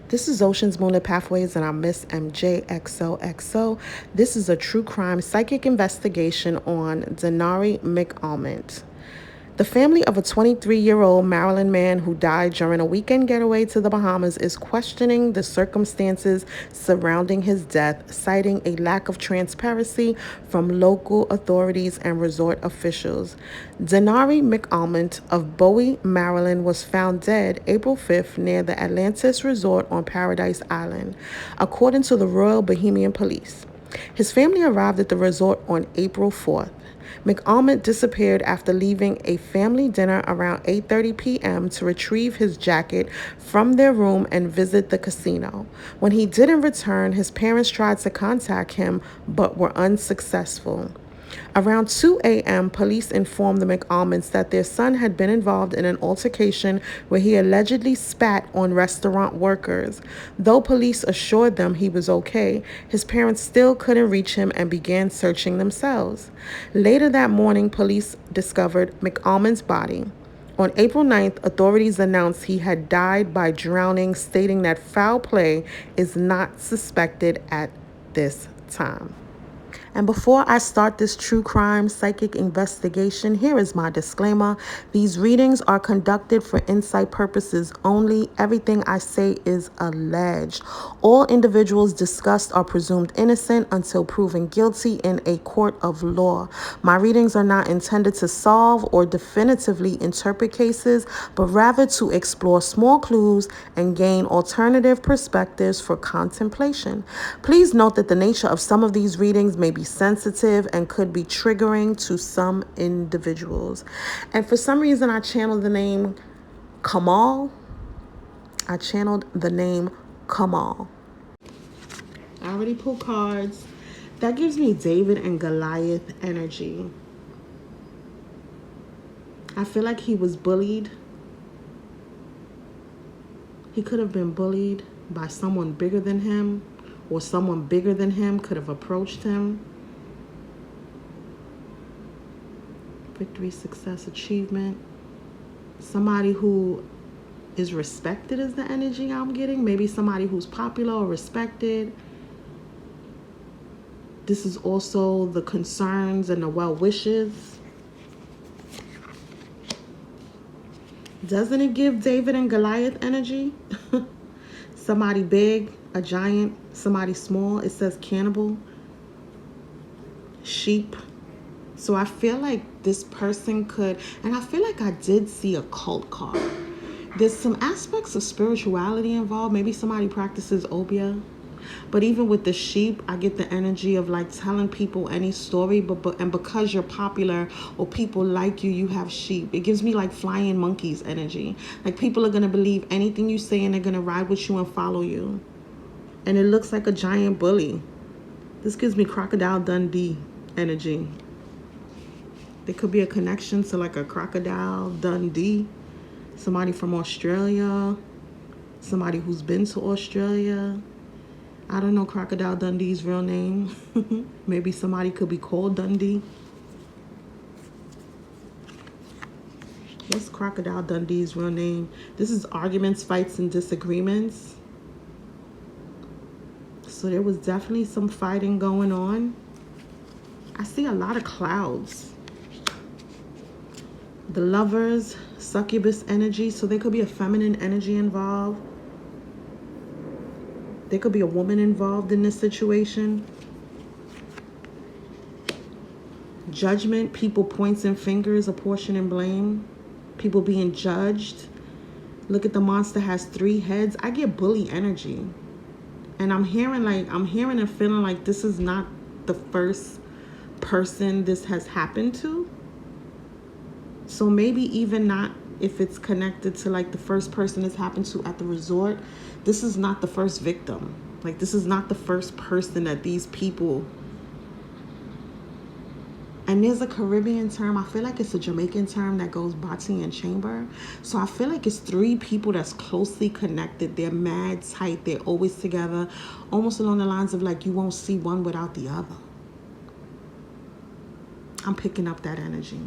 This is Ocean's Moonlit Pathways, and I'm Miss MJXOXO. This is a true crime psychic investigation on Dinari Mcalmont. The family of a 23-year-old Maryland man who died during a weekend getaway to the Bahamas is questioning the circumstances surrounding his death, citing a lack of transparency from local authorities and resort officials. Dinari Mcalmont of Bowie, Maryland, was found dead April 5th near the Atlantis Resort on Paradise Island, according to the Royal Bahamian Police. His family arrived at the resort on April 4th. Mcalmont disappeared after leaving a family dinner around 8:30 p.m. to retrieve his jacket from their room and visit the casino. When he didn't return, his parents tried to contact him but were unsuccessful. Around 2 a.m., police informed the Mcalmonts that their son had been involved in an altercation where he allegedly spat on restaurant workers. Though police assured them he was okay, his parents still couldn't reach him and began searching themselves. Later that morning, police discovered Mcalmont's body. On April 9th, authorities announced he had died by drowning, stating that foul play is not suspected at this time. And before I start this true crime psychic investigation, here is my disclaimer. These readings are conducted for insight purposes only. Everything I say is alleged. All individuals discussed are presumed innocent until proven guilty in a court of law. My readings are not intended to solve or definitively interpret cases, but rather to explore small clues and gain alternative perspectives for contemplation. Please note that the nature of some of these readings may be sensitive and could be triggering to some individuals. And for some reason, I channeled the name Kamal. I already pulled cards. That gives me David and Goliath energy. I feel like he was bullied. He could have been bullied by someone bigger than him, or someone bigger than him could have approached him. Victory, success, achievement. Somebody who is respected is the energy I'm getting. Maybe somebody who's popular or respected. This is also the concerns and the well wishes. Doesn't it give David and Goliath energy? Somebody big, a giant, somebody small. It says cannibal, sheep. So I feel like this person could, and I feel like I did see a cult card. There's some aspects of spirituality involved. Maybe somebody practices obia. But even with the sheep, I get the energy of like telling people any story, and because you're popular or people like you, you have sheep. It gives me like flying monkeys energy. Like people are going to believe anything you say and they're going to ride with you and follow you. And it looks like a giant bully. This gives me Crocodile Dundee energy. There could be a connection to like a Crocodile Dundee. Somebody from Australia. Somebody who's been to Australia. I don't know Crocodile Dundee's real name. Maybe somebody could be called Dundee. What's Crocodile Dundee's real name? This is arguments, fights, and disagreements. So there was definitely some fighting going on. I see a lot of clouds. The Lovers, succubus energy. So there could be a feminine energy involved. There could be a woman involved in this situation. Judgment, people pointing fingers, apportioning blame. People being judged. Look at the monster has 3 heads. I get bully energy. And I'm hearing and feeling like this is not the first person this has happened to. So maybe even not if it's connected to like the first person this happened to at the resort. This is not the first victim. Like this is not the first person that these people. And there's a Caribbean term. I feel like it's a Jamaican term that goes bati and chamber. So I feel like it's 3 people that's closely connected. They're mad tight. They're always together. Almost along the lines of like you won't see one without the other. I'm picking up that energy.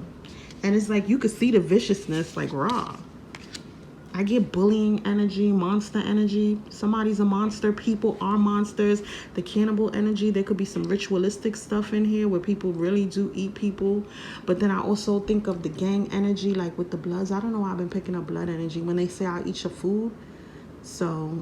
And it's like you could see the viciousness like raw. I get bullying energy, monster energy. Somebody's a monster. People are monsters. The cannibal energy. There could be some ritualistic stuff in here where people really do eat people. But then I also think of the gang energy, like with the Bloods. I don't know why I've been picking up blood energy when they say I'll eat your food. So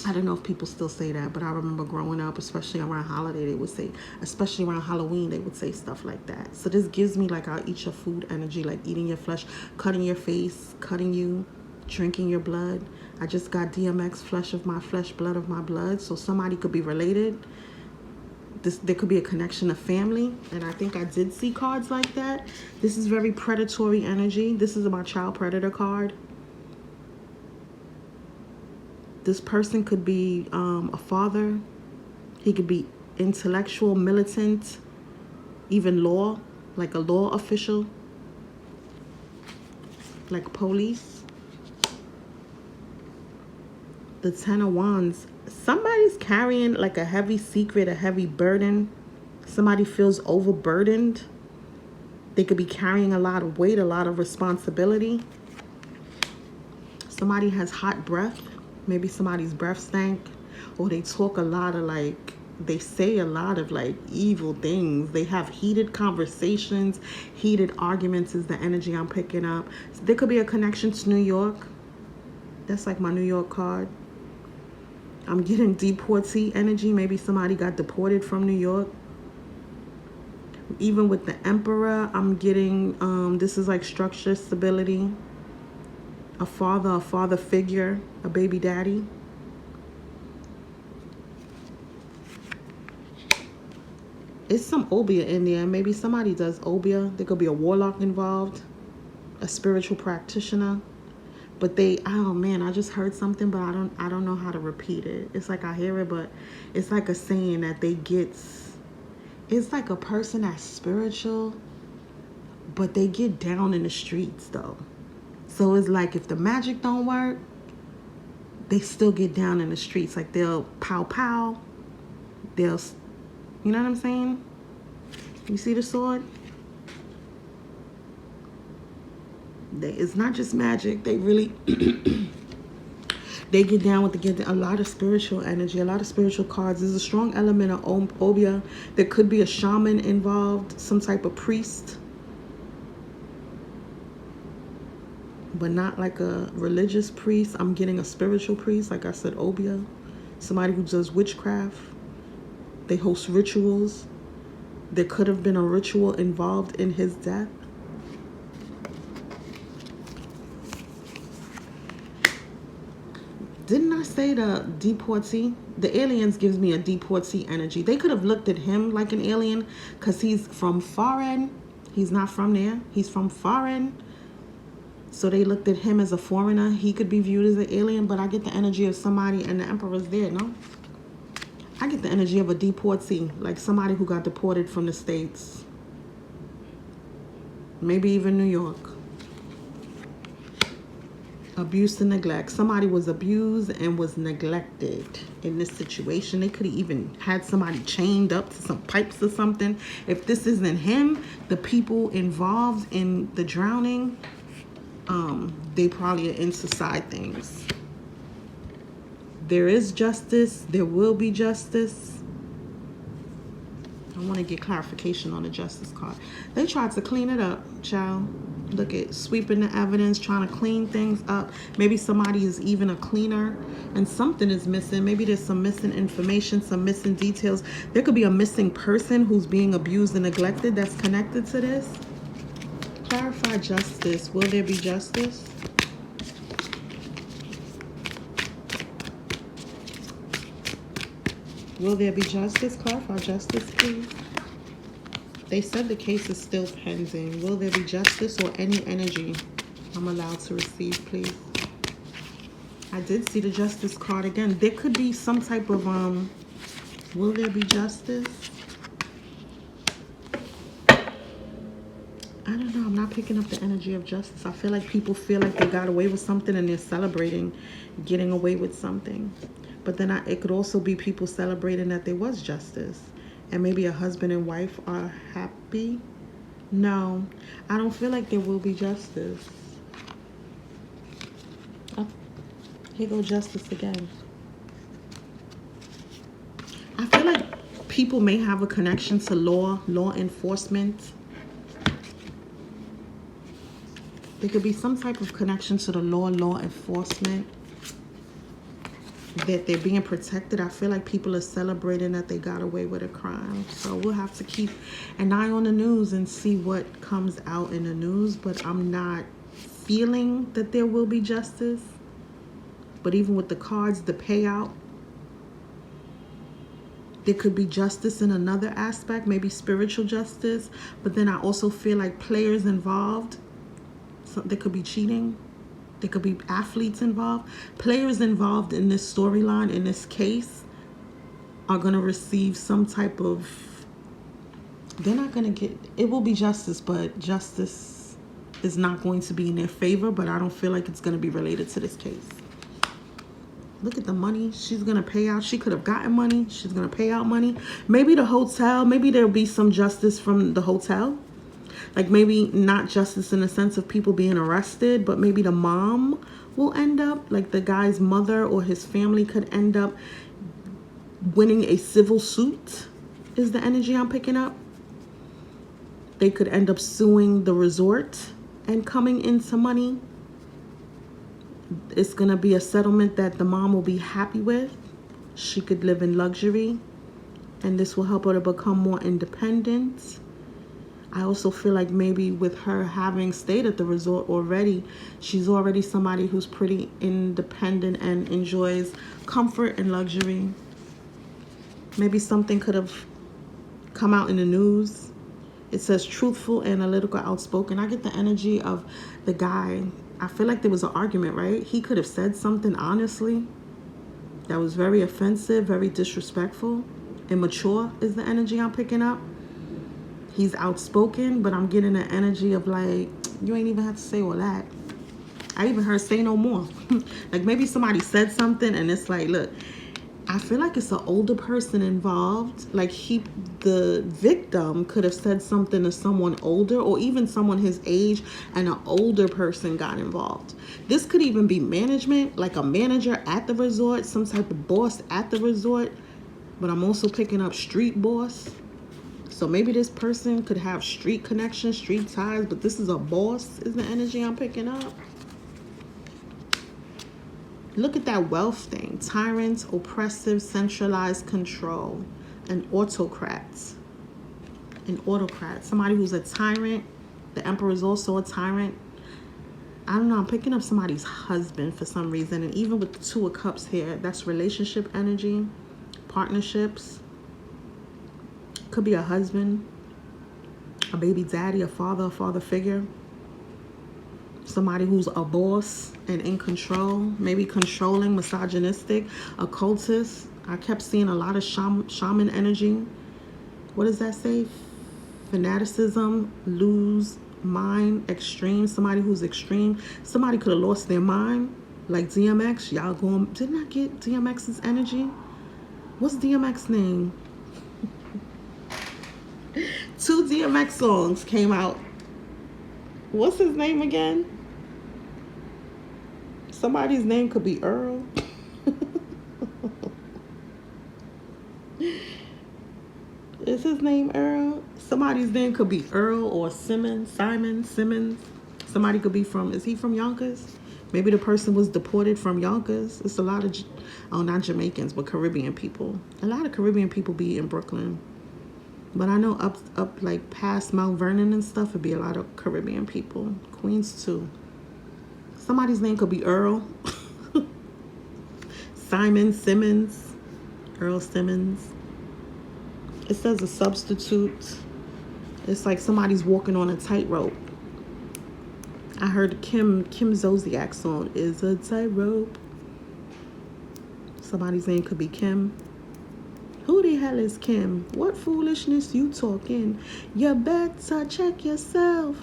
I don't know if people still say that, but I remember growing up, especially around holiday, they would say, especially around Halloween, they would say stuff like that. So this gives me like I'll eat your food energy, like eating your flesh, cutting your face, cutting you, drinking your blood. I just got DMX, flesh of my flesh, blood of my blood. So somebody could be related. There could be a connection of family. And I think I did see cards like that. This is very predatory energy. This is my child predator card. This person could be a father. He could be intellectual, militant, even law, like a law official, like police. The 10 of Wands. Somebody's carrying like a heavy secret, a heavy burden. Somebody feels overburdened. They could be carrying a lot of weight, a lot of responsibility. Somebody has hot breath. Maybe somebody's breath stank, or they talk a lot of like, they say a lot of like evil things. They have heated conversations, heated arguments is the energy I'm picking up. So there could be a connection to New York. That's like my New York card. I'm getting deportee energy. Maybe somebody got deported from New York. Even with the Emperor, I'm getting, this is like structure, stability. A father figure, a baby daddy. It's some obia in there. Maybe somebody does obia. There could be a warlock involved, a spiritual practitioner. But oh man, I just heard something, but I don't know how to repeat it. It's like I hear it, but it's like a saying that it's like a person that's spiritual, but they get down in the streets though. So it's like if the magic don't work, they still get down in the streets. Like they'll pow pow. They'll, you know what I'm saying? You see the sword? It's not just magic. They really, they get down with a lot of spiritual energy, a lot of spiritual cards. There's a strong element of obia. There could be a shaman involved, some type of priest. But not like a religious priest. I'm getting a spiritual priest, like I said, obia. Somebody who does witchcraft. They host rituals. There could have been a ritual involved in his death. Didn't I say the deportee? The aliens gives me a deportee energy. They could have looked at him like an alien because he's from foreign. He's not from there. He's from foreign. So they looked at him as a foreigner. He could be viewed as an alien, but I get the energy of somebody, and the Emperor's there, no? I get the energy of a deportee, like somebody who got deported from the States. Maybe even New York. Abuse and neglect. Somebody was abused and was neglected in this situation. They could have even had somebody chained up to some pipes or something. If this isn't him, the people involved in the drowning, they probably are into side things. There is justice. There will be justice. I want to get clarification on the justice card. They tried to clean it up, child. Look at sweeping the evidence, trying to clean things up. Maybe somebody is even a cleaner and something is missing. Maybe there's some missing information, some missing details. There could be a missing person who's being abused and neglected that's connected to this. Clarify justice. Will there be justice? Will there be justice? Clarify justice, please. They said the case is still pending. Will there be justice or any energy I'm allowed to receive, please? I did see the justice card again. There could be some type of, will there be justice? I don't know. I'm not picking up the energy of justice. I feel like people feel like they got away with something and they're celebrating getting away with something. But then it could also be people celebrating that there was justice. And maybe a husband and wife are happy. No, I don't feel like there will be justice. Here go justice again. I feel like people may have a connection to law enforcement. There could be some type of connection to the law enforcement, that they're being protected. I feel like people are celebrating that they got away with a crime. So we'll have to keep an eye on the news and see what comes out in the news. But I'm not feeling that there will be justice. But even with the cards, the payout, there could be justice in another aspect, maybe spiritual justice. But then I also feel like players involved, so there could be cheating. There could be athletes involved. Players involved in this storyline, in this case, are going to receive some type of... They're not going to get... It will be justice, but justice is not going to be in their favor. But I don't feel like it's going to be related to this case. Look at the money she's going to pay out. She could have gotten money. She's going to pay out money. Maybe the hotel. Maybe there'll be some justice from the hotel. Like maybe not justice in the sense of people being arrested, but maybe the mom will end up, like the guy's mother or his family could end up winning a civil suit, is the energy I'm picking up. They could end up suing the resort and coming into money. It's going to be a settlement that the mom will be happy with. She could live in luxury, and this will help her to become more independent. I also feel like maybe with her having stayed at the resort already, she's already somebody who's pretty independent and enjoys comfort and luxury. Maybe something could have come out in the news. It says truthful, analytical, outspoken. I get the energy of the guy. I feel like there was an argument, right? He could have said something honestly that was very offensive, very disrespectful. Immature is the energy I'm picking up. He's outspoken, but I'm getting an energy of like, you ain't even have to say all that. I even heard say no more. Like maybe somebody said something and it's like, look, I feel like it's an older person involved. Like the victim could have said something to someone older or even someone his age, and an older person got involved. This could even be management, like a manager at the resort, some type of boss at the resort. But I'm also picking up street boss. So maybe this person could have street connections, street ties, but this is a boss, is the energy I'm picking up. Look at that wealth thing. Tyrant, oppressive, centralized control, and autocrats. An autocrat. Somebody who's a tyrant. The emperor is also a tyrant. I don't know. I'm picking up somebody's husband for some reason. And even with the Two of Cups here, that's relationship energy, partnerships. Could be a husband, a baby daddy, a father figure. Somebody who's a boss and in control, maybe controlling, misogynistic, occultist. I kept seeing a lot of shaman energy. What does that say? Fanaticism, lose mind, extreme. Somebody who's extreme. Somebody could have lost their mind, like DMX. Y'all going, didn't I get DMX's energy? What's DMX's name? 2 DMX songs came out. What's his name again? Somebody's name could be Earl. Is his name Earl? Somebody's name could be Earl or Simon Simmons. Somebody could be from, is he from Yonkers? Maybe the person was deported from Yonkers. It's a lot of, not Jamaicans, but Caribbean people. A lot of Caribbean people be in Brooklyn. But I know up like past Mount Vernon and stuff, it'd be a lot of Caribbean people. Queens too. Somebody's name could be Earl. Simon Simmons. Earl Simmons. It says a substitute. It's like somebody's walking on a tightrope. I heard Kim Zodiac's song is a tightrope. Somebody's name could be Kim. Who the hell is Kim? What foolishness you talking? You better check yourself.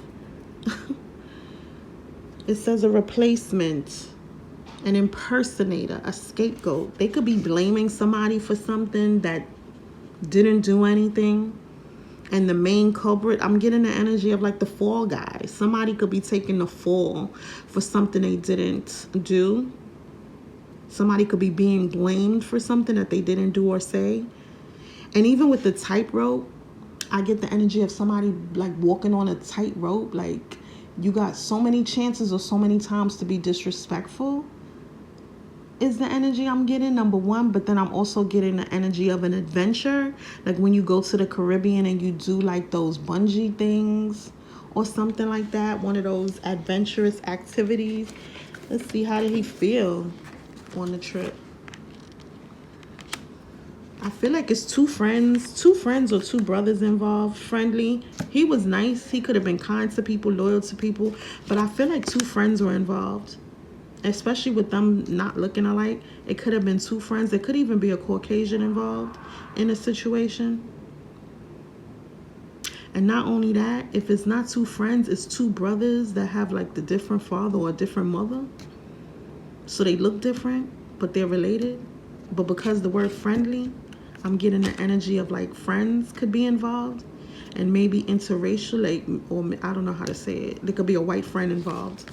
It says a replacement, an impersonator, a scapegoat. They could be blaming somebody for something that didn't do anything. And the main culprit, I'm getting the energy of like the fall guy. Somebody could be taking the fall for something they didn't do. Somebody could be being blamed for something that they didn't do or say. And even with the tightrope, I get the energy of somebody like walking on a tightrope. Like, you got so many chances or so many times to be disrespectful is the energy I'm getting, number one. But then I'm also getting the energy of an adventure. Like when you go to the Caribbean and you do like those bungee things or something like that. One of those adventurous activities. Let's see, how did he feel on the trip? I feel like it's two friends or two brothers involved. Friendly. He was nice. He could have been kind to people, loyal to people. But I feel like two friends were involved. Especially with them not looking alike. It could have been two friends. There could even be a Caucasian involved in a situation. And not only that, if it's not two friends, it's two brothers that have like the different father or a different mother. So they look different, but they're related. But because the word friendly, I'm getting the energy of like friends could be involved. And maybe interracial, like, or I don't know how to say it. There could be a white friend involved.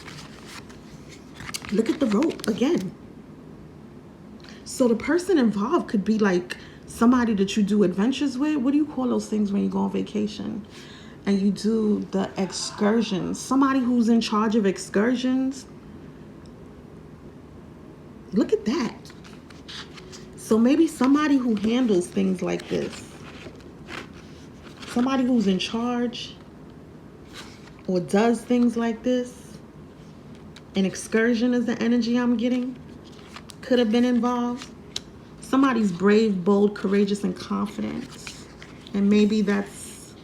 Look at the rope again. So the person involved could be like somebody that you do adventures with. What do you call those things when you go on vacation and you do the excursions? Somebody who's in charge of excursions. Look at that. So maybe somebody who handles things like this. Somebody who's in charge or does things like this. An excursion is the energy I'm getting. Could have been involved. Somebody's brave, bold, courageous, and confident. And maybe that's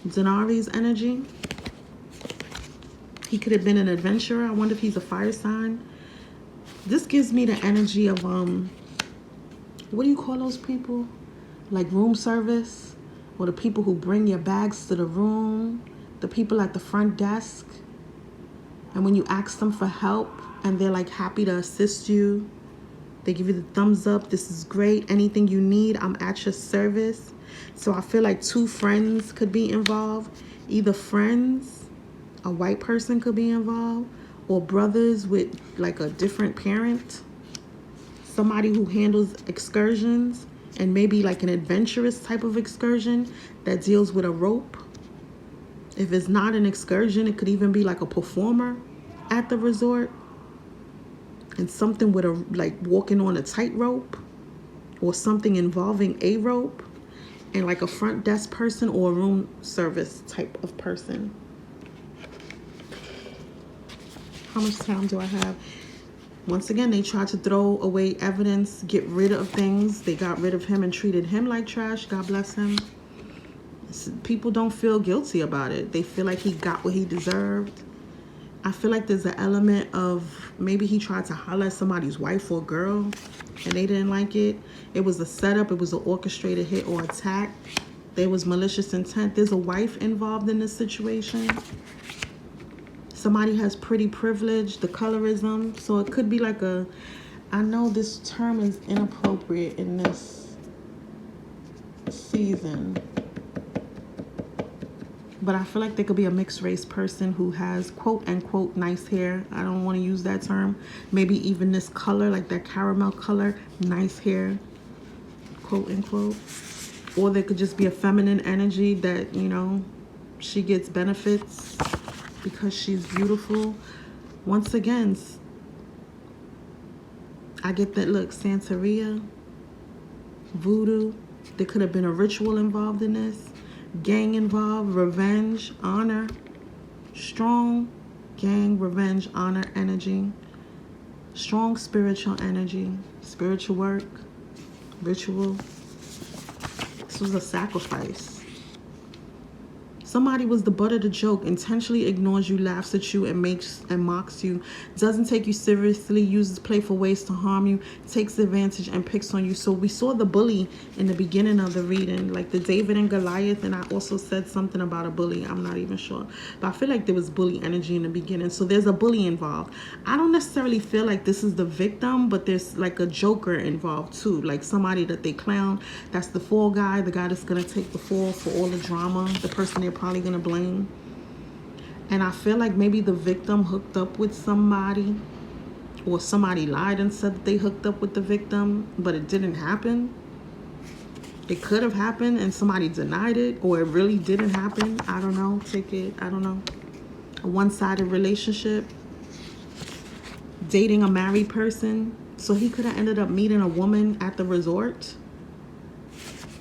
Dinari's energy. He could have been an adventurer. I wonder if he's a fire sign. This gives me the energy of, what do you call those people? Like room service? Or the people who bring your bags to the room. The people at the front desk. And when you ask them for help and they're like happy to assist you, they give you the thumbs up. This is great. Anything you need, I'm at your service. So I feel like two friends could be involved. Either friends, a white person could be involved, or brothers with like a different parent. Somebody who handles excursions and maybe like an adventurous type of excursion that deals with a rope. If it's not an excursion, it could even be like a performer at the resort. And something with a, like walking on a tightrope or something involving a rope and like a front desk person or a room service type of person. How much time do I have? Once again, they tried to throw away evidence, get rid of things. They got rid of him and treated him like trash. God bless him. People don't feel guilty about it. They feel like he got what he deserved. I feel like there's an element of maybe he tried to holler at somebody's wife or girl and they didn't like it. It was a setup. It was an orchestrated hit or attack. There was malicious intent. There's a wife involved in this situation. Somebody has pretty privilege, the colorism. So it could be like a, I know this term is inappropriate in this season, but I feel like there could be a mixed race person who has quote unquote nice hair. I don't want to use that term. Maybe even this color, like that caramel color, nice hair, quote unquote. Or there could just be a feminine energy that, you know, she gets benefits because she's beautiful. Once again, I get that look, Santeria, voodoo. There could have been a ritual involved in this. Gang involved, revenge, honor, strong gang, revenge, honor energy, strong spiritual energy, spiritual work, ritual. This was a sacrifice. Somebody was the butt of the joke, intentionally ignores you, laughs at you, and makes and mocks you, doesn't take you seriously, uses playful ways to harm you, takes advantage and picks on you. So we saw the bully in the beginning of the reading, like the David and Goliath, and I also said something about a bully. I'm not even sure. But I feel like there was bully energy in the beginning. So there's a bully involved. I don't necessarily feel like this is the victim, but there's like a joker involved too, like somebody that they clown. That's the fall guy, the guy that's going to take the fall for all the drama, the person they're probably gonna blame. And I feel like maybe the victim hooked up with somebody or somebody lied and said that they hooked up with the victim, but it didn't happen. It could have happened and somebody denied it, or it really didn't happen. I don't know. Take it, I don't know. A one-sided relationship. Dating a married person. So he could have ended up meeting a woman at the resort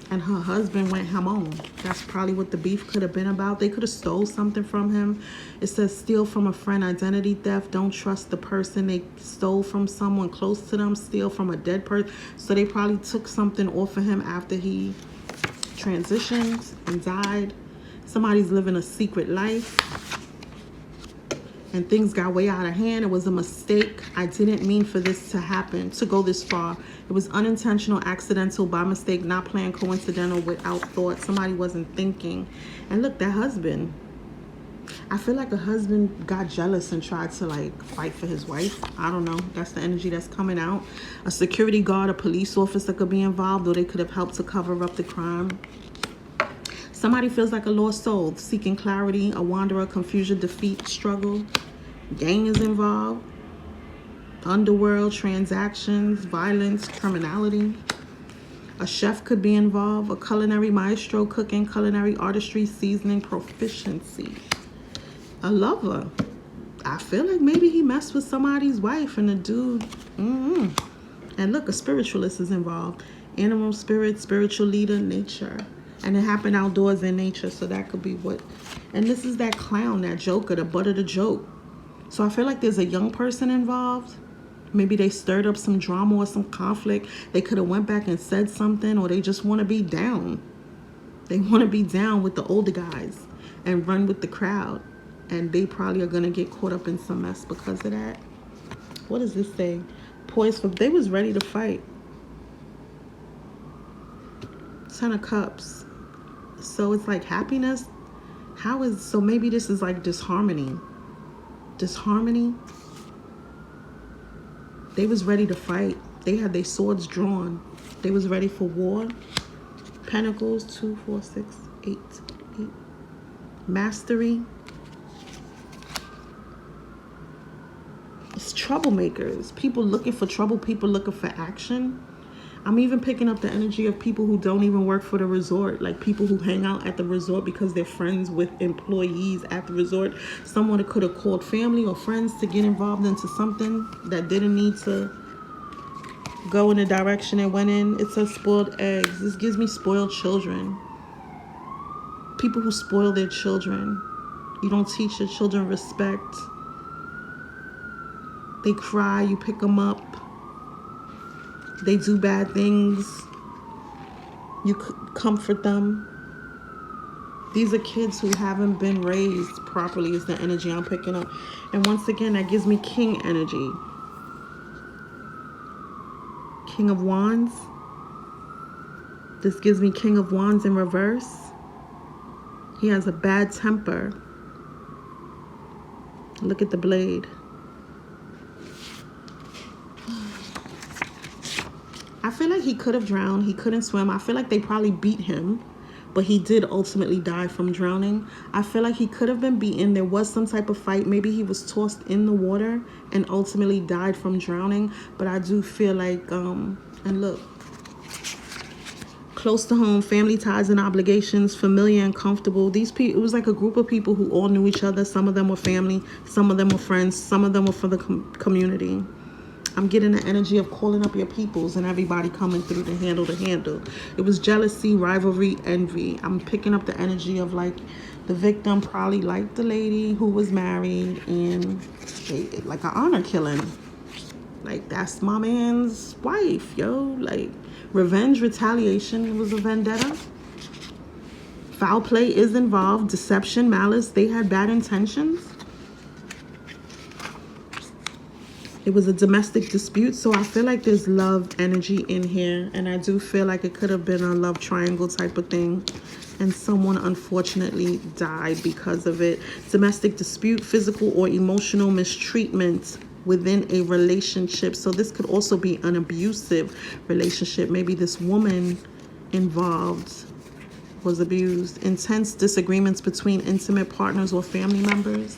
and her husband went home. That's probably what the beef could have been about. They could have stole something from him. It says steal from a friend, identity theft. Don't trust the person. They stole from someone close to them. Steal from a dead person. So they probably took something off of him after he transitioned and died. Somebody's living a secret life. And things got way out of hand. It was a mistake. I didn't mean for this to happen, to go this far. It was unintentional, accidental, by mistake, not planned, coincidental, without thought. Somebody wasn't thinking. And look, that husband. I feel like a husband got jealous and tried to like fight for his wife. I don't know. That's the energy that's coming out. A security guard, a police officer could be involved, or they could have helped to cover up the crime. Somebody feels like a lost soul, seeking clarity, a wanderer, confusion, defeat, struggle. Gang is involved. Underworld, transactions, violence, criminality. A chef could be involved. A culinary maestro, cooking, culinary artistry, seasoning, proficiency. A lover. I feel like maybe he messed with somebody's wife and the dude. And look, a spiritualist is involved. Animal spirit, spiritual leader, nature. And it happened outdoors in nature, so that could be what. And this is that clown, that joker, the butt of the joke. So I feel like there's a young person involved. Maybe they stirred up some drama or some conflict. They could have went back and said something, or they just want to be down. They want to be down with the older guys and run with the crowd. And they probably are going to get caught up in some mess because of that. What does this say? Poised for, they was ready to fight. 10 of Cups. So it's like happiness. So maybe this is like disharmony. Disharmony. They was ready to fight. They had their swords drawn. They was ready for war. Pentacles, 2, 4, 6, 8. Mastery. It's troublemakers. People looking for trouble. People looking for action. I'm even picking up the energy of people who don't even work for the resort. Like people who hang out at the resort because they're friends with employees at the resort. Someone could have called family or friends to get involved into something that didn't need to go in the direction it went in. It says spoiled eggs. This gives me spoiled children. People who spoil their children. You don't teach your children respect. They cry, you pick them up. They do bad things. You comfort them. These are kids who haven't been raised properly is the energy I'm picking up. And once again, that gives me king energy. King of Wands. This gives me King of Wands in reverse. He has a bad temper. Look at the blade. I feel like he could have drowned. He couldn't swim. I feel like they probably beat him, but he did ultimately die from drowning. I feel like he could have been beaten. There was some type of fight. Maybe he was tossed in the water and ultimately died from drowning. But I do feel like, and look, close to home, family ties and obligations, familiar and comfortable. These people, it was like a group of people who all knew each other. Some of them were family. Some of them were friends. Some of them were for the community. I'm getting the energy of calling up your peoples and everybody coming through to handle the handle. It was jealousy, rivalry, envy. I'm picking up the energy of like the victim probably liked the lady who was married and like an honor killing. Like that's my man's wife, yo. Like revenge, retaliation. It was a vendetta. Foul play is involved. Deception, malice. They had bad intentions. It was a domestic dispute, so I feel like there's love energy in here, and I do feel like it could have been a love triangle type of thing, and someone unfortunately died because of it. Domestic dispute, physical or emotional mistreatment within a relationship. So this could also be an abusive relationship. Maybe this woman involved was abused. Intense disagreements between intimate partners or family members.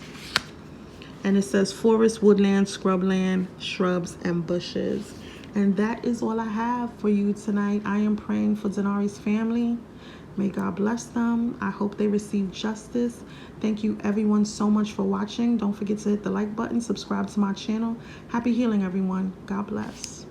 And it says forest, woodland, scrubland, shrubs, and bushes. And that is all I have for you tonight. I am praying for Dinari's family. May God bless them. I hope they receive justice. Thank you everyone so much for watching. Don't forget to hit the like button, subscribe to my channel. Happy healing, everyone. God bless.